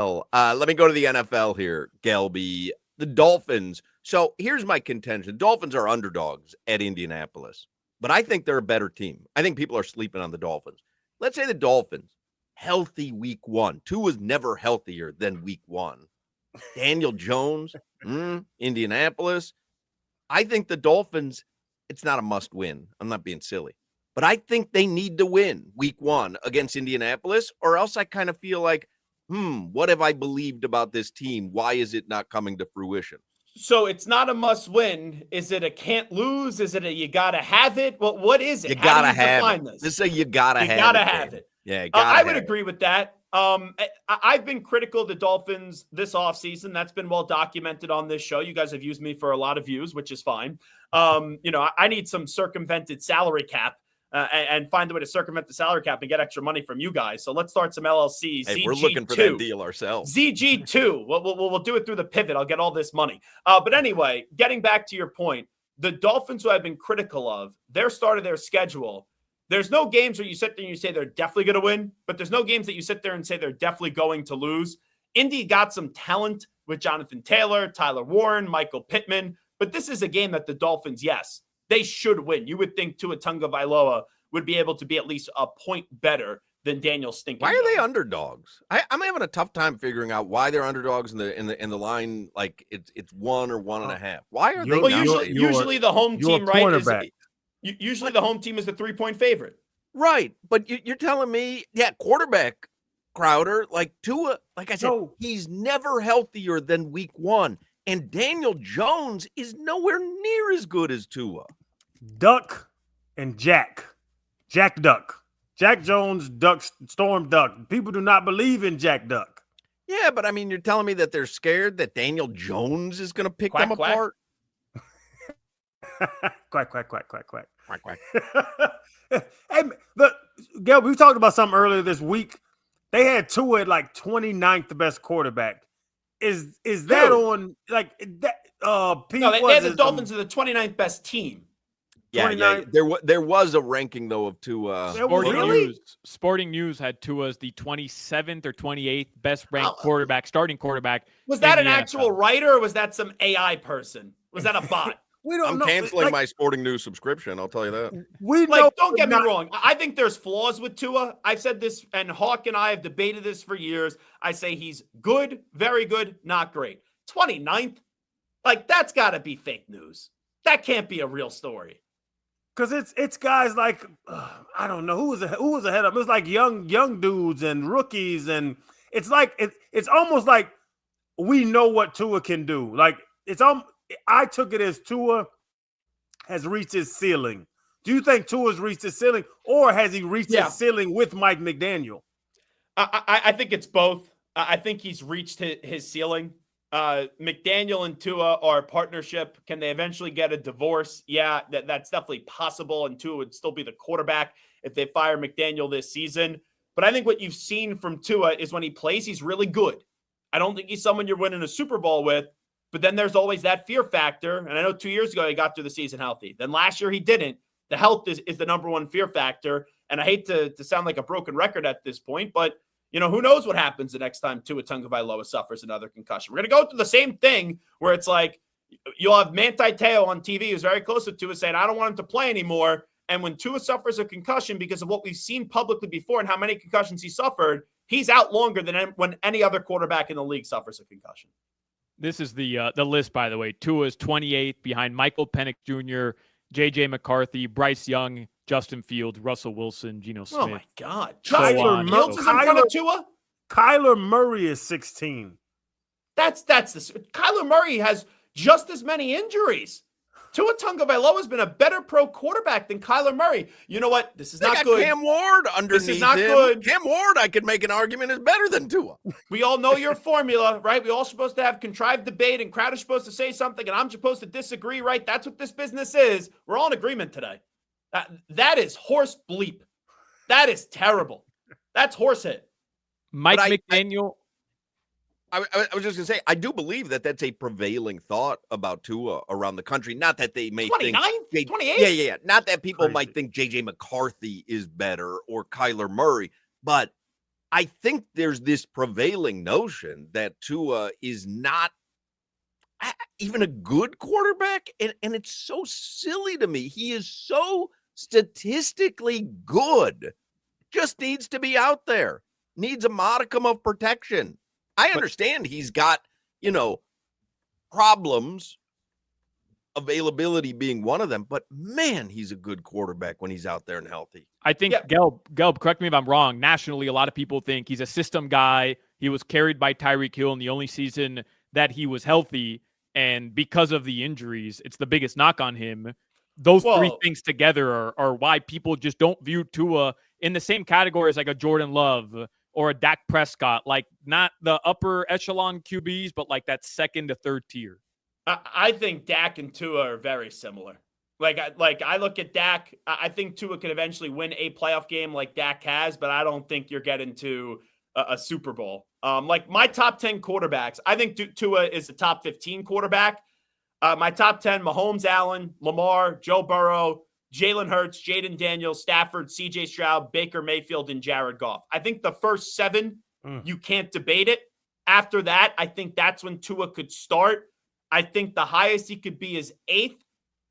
Let me go to the NFL here, Gelby. The Dolphins. So here's my contention. Dolphins are underdogs at Indianapolis, but I think they're a better team. I think people are sleeping on the Dolphins. Let's say the Dolphins, healthy week one. Tua's never healthier than week one. Daniel Jones, Indianapolis. I think the Dolphins, it's not a must win. I'm not being silly. But I think they need to win week one against Indianapolis, or else I kind of feel like, what have I believed about this team? Why is it not coming to fruition? So it's not a must win. Is it a can't lose? Is it a you got to have it? Well, what is it? You got to have define it. This is a you got to have it. You got to have it. Yeah, I would agree with that. I've been critical of the Dolphins this offseason. That's been well documented on this show. You guys have used me for a lot of views, which is fine. I need some circumvented salary cap and find a way to circumvent the salary cap and get extra money from you guys. So let's start some LLCs. Hey, we're looking for that deal ourselves. ZG2. We'll do it through the pivot. I'll get all this money. But anyway, getting back to your point, the Dolphins, who I've been critical of, their start of their schedule, there's no games where you sit there and you say they're definitely going to win, but there's no games that you sit there and say they're definitely going to lose. Indy got some talent with Jonathan Taylor, Tyler Warren, Michael Pittman, but this is a game that the Dolphins, yes, they should win. You would think Tua Tagovailoa would be able to be at least a point better than Daniel Stinking. Why are they underdogs? I'm having a tough time figuring out why they're underdogs in the line. Like it's 1 or 1.5. Why are they? Well, usually the home team, right? Usually the home team is the 3-point favorite, right? But you're telling me, quarterback Crowder, like Tua, like I said, he's never healthier than week one, and Daniel Jones is nowhere near as good as Tua. Duck and Jack Duck. Jack Jones, Duck, Storm Duck. People do not believe in Jack Duck. Yeah, but I mean, you're telling me that they're scared that Daniel Jones is going to pick them apart? Quack. Hey, Gelb, we talked about something earlier this week. They had Tua at like 29th best quarterback. Is that on like that? No, they had the Dolphins are the 29th best team. Yeah. There was a ranking though of Tua. Sporting News had Tua as the 27th or 28th best ranked quarterback, starting quarterback. Was that an actual writer, or was that some AI person? Was that a bot? I'm canceling my Sporting News subscription. I'll tell you that. Don't get me wrong. I think there's flaws with Tua. I've said this, and Hawk and I have debated this for years. I say he's good, very good, not great. 29th, like that's got to be fake news. That can't be a real story. Because it's guys like I don't know who was ahead of him. It's like young dudes and rookies, and it's like it's almost like we know what Tua can do. Like I took it as Tua has reached his ceiling. Do you think Tua's reached his ceiling, or has he reached his ceiling with Mike McDaniel? I think it's both. I think he's reached his ceiling. McDaniel and Tua are a partnership. Can they eventually get a divorce? Yeah, that's definitely possible, and Tua would still be the quarterback if they fire McDaniel this season. But I think what you've seen from Tua is when he plays, he's really good. I don't think he's someone you're winning a Super Bowl with, but then there's always that fear factor. And I know 2 years ago he got through the season healthy. Then last year he didn't. The health is the number one fear factor. And I hate to sound like a broken record at this point, but who knows what happens the next time Tua Tagovailoa suffers another concussion. We're going to go through the same thing where it's like you'll have Manti Te'o on TV who's very close to Tua saying, I don't want him to play anymore. And when Tua suffers a concussion because of what we've seen publicly before and how many concussions he suffered, he's out longer than when any other quarterback in the league suffers a concussion. This is the list, by the way. Tua is 28th behind Michael Penix Jr., J.J. McCarthy, Bryce Young, Justin Fields, Russell Wilson, Geno Smith. Oh, my God. Kyler Fields is in front of Tua? Kyler Murray is 16. That's Kyler Murray has just as many injuries. Tua Tagovailoa has been a better pro quarterback than Kyler Murray. You know what? This is not good. Cam Ward underneath This is not good. Cam Ward, I could make an argument, is better than Tua. We all know your formula, right? We all supposed to have contrived debate, and Crowder's supposed to say something, and I'm supposed to disagree, right? That's what this business is. We're all in agreement today. That is horse bleep. That is terrible. That's horse hit. Mike McDaniel. I was just going to say, I do believe that that's a prevailing thought about Tua around the country. Not that they may 29? think 28? Yeah. Not that people might think J.J. McCarthy is better or Kyler Murray, but I think there's this prevailing notion that Tua is not even a good quarterback, and it's so silly to me. He is so statistically good, just needs to be out there, needs a modicum of protection. I understand he's got, problems, availability being one of them, but man, he's a good quarterback when he's out there and healthy. I think Gelb, correct me if I'm wrong. Nationally, a lot of people think he's a system guy. He was carried by Tyreek Hill in the only season that he was healthy. And because of the injuries, it's the biggest knock on him. Those three things together are why people just don't view Tua in the same category as like a Jordan Love or a Dak Prescott, like not the upper echelon QBs, but like that second to third tier. I think Dak and Tua are very similar. Like I look at Dak, I think Tua could eventually win a playoff game like Dak has, but I don't think you're getting to a Super Bowl. Like my top 10 quarterbacks, I think Tua is a top 15 quarterback. My top 10, Mahomes, Allen, Lamar, Joe Burrow, Jalen Hurts, Jaden Daniels, Stafford, CJ Stroud, Baker Mayfield, and Jared Goff. I think the first 7, you can't debate it. After that, I think that's when Tua could start. I think the highest he could be is 8th.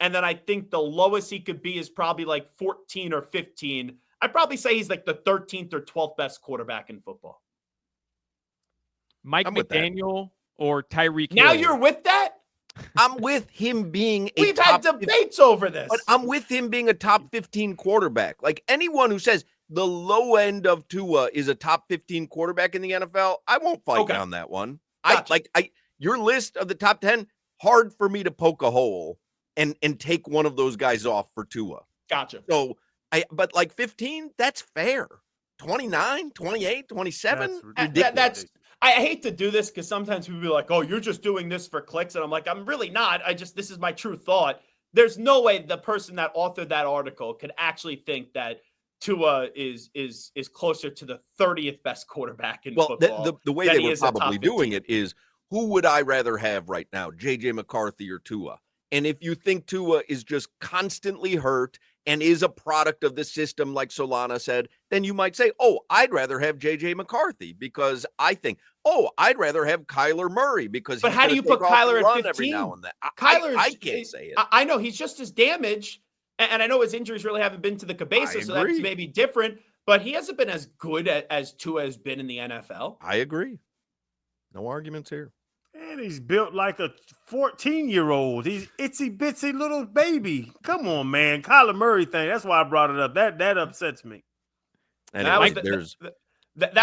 And then I think the lowest he could be is probably like 14 or 15. I'd probably say he's like the 13th or 12th best quarterback in football. Mike McDaniel or Tyreek Hill. Now you're with that? I'm with him being We've had debates over this. But I'm with him being a top 15 quarterback. Like anyone who says the low end of Tua is a top 15 quarterback in the NFL, I won't fight down that one. Gotcha. Your list of the top 10, hard for me to poke a hole and take one of those guys off for Tua. Gotcha. So but like 15, that's fair. 29, 28, 27, ridiculous. I hate to do this because sometimes people be like, oh, you're just doing this for clicks. And I'm like, I'm really not. This is my true thought. There's no way the person that authored that article could actually think that Tua is closer to the 30th best quarterback in football. The way they were probably doing it is, who would I rather have right now, J.J. McCarthy or Tua? And if you think Tua is just constantly hurt and is a product of the system, like Solana said, then you might say, oh, I'd rather have J.J. McCarthy because I think, oh, I'd rather have Kyler Murray because but how do you put Kyler at 15? Every now and then. I can't say it. I know he's just as damaged, and I know his injuries really haven't been to the cabeza, so that's maybe different, but he hasn't been as good as Tua has been in the NFL. I agree. No arguments here. And he's built like a 14-year-old. He's itsy-bitsy little baby. Come on, man. Kyler Murray thing. That's why I brought it up. That upsets me. And that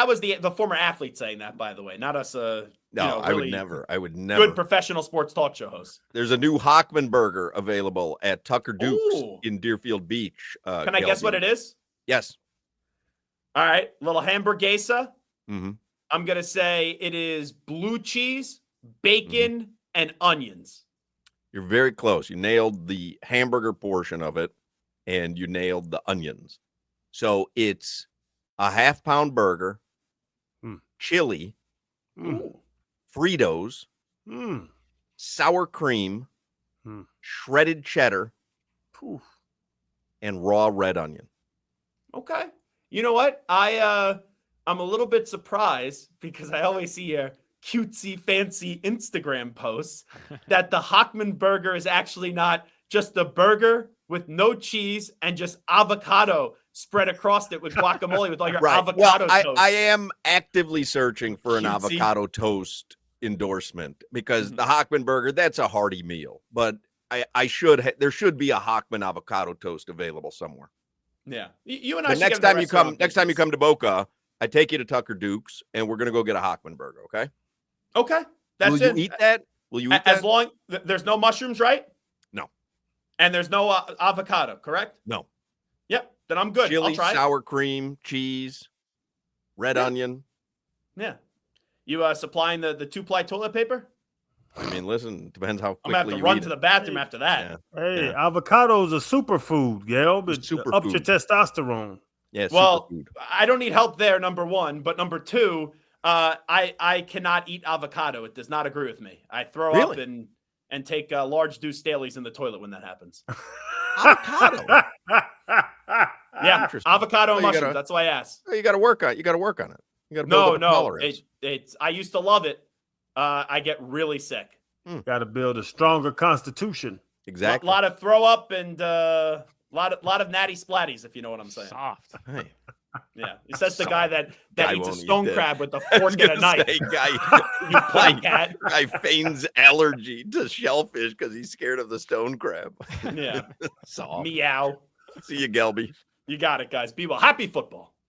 was the former athlete saying that, by the way, not us. I would never. Good professional sports talk show host. There's a new Hockman burger available at Tucker Duke's in Deerfield Beach. Can I guess what it is? Yes. All right. Little hamburguesa. Mm-hmm. I'm going to say it is blue cheese, bacon, and onions. You're very close. You nailed the hamburger portion of it, and you nailed the onions. So it's a half-pound burger, chili, Fritos, sour cream, shredded cheddar, and raw red onion. Okay. You know what? I'm a little bit surprised because I always see your cutesy, fancy Instagram posts that the Hockman burger is actually not just a burger with no cheese and just avocado spread across it with guacamole with all your avocado toast. I am actively searching for an avocado toast endorsement because the Hockman burger, that's a hearty meal. But there should be a Hockman avocado toast available somewhere. Yeah. You and I next time you come to Boca, I take you to Tucker Duke's and we're going to go get a Hockman burger, okay? Okay. Will you eat that? Will you eat that? As long there's no mushrooms, right? No. And there's no avocado, correct? No. Yep. Then I'm good. Chili, I'll try sour cream, cheese, red onion. Yeah. You supplying the 2-ply toilet paper? I mean, listen, depends how quickly I'm going to have to run to the bathroom after that. Yeah. Hey, avocado's a superfood, Gelb. It ups your testosterone. Yeah, well, superfood. I don't need help there, number one. But number two, I cannot eat avocado. It does not agree with me. I throw up and take large Deuce Staley's in the toilet when that happens. Avocado? Yeah, avocado and mushrooms. That's why I asked. You got to work on it. You got to build up a No. tolerance. It's I used to love it. I get really sick. Got to build a stronger constitution. Exactly. A lot of throw up and lot of natty splatties, if you know what I'm saying. Soft. Hey, Yeah, it says the Soft. guy that Guy eats a won't eat stone that. crab with a I was fork and a gonna knife. say, guy, You black cat. guy feigns allergy to shellfish because he's scared of the stone crab. Yeah. Soft. Meow. See you, Gelby. You got it, guys. Be well. Happy football.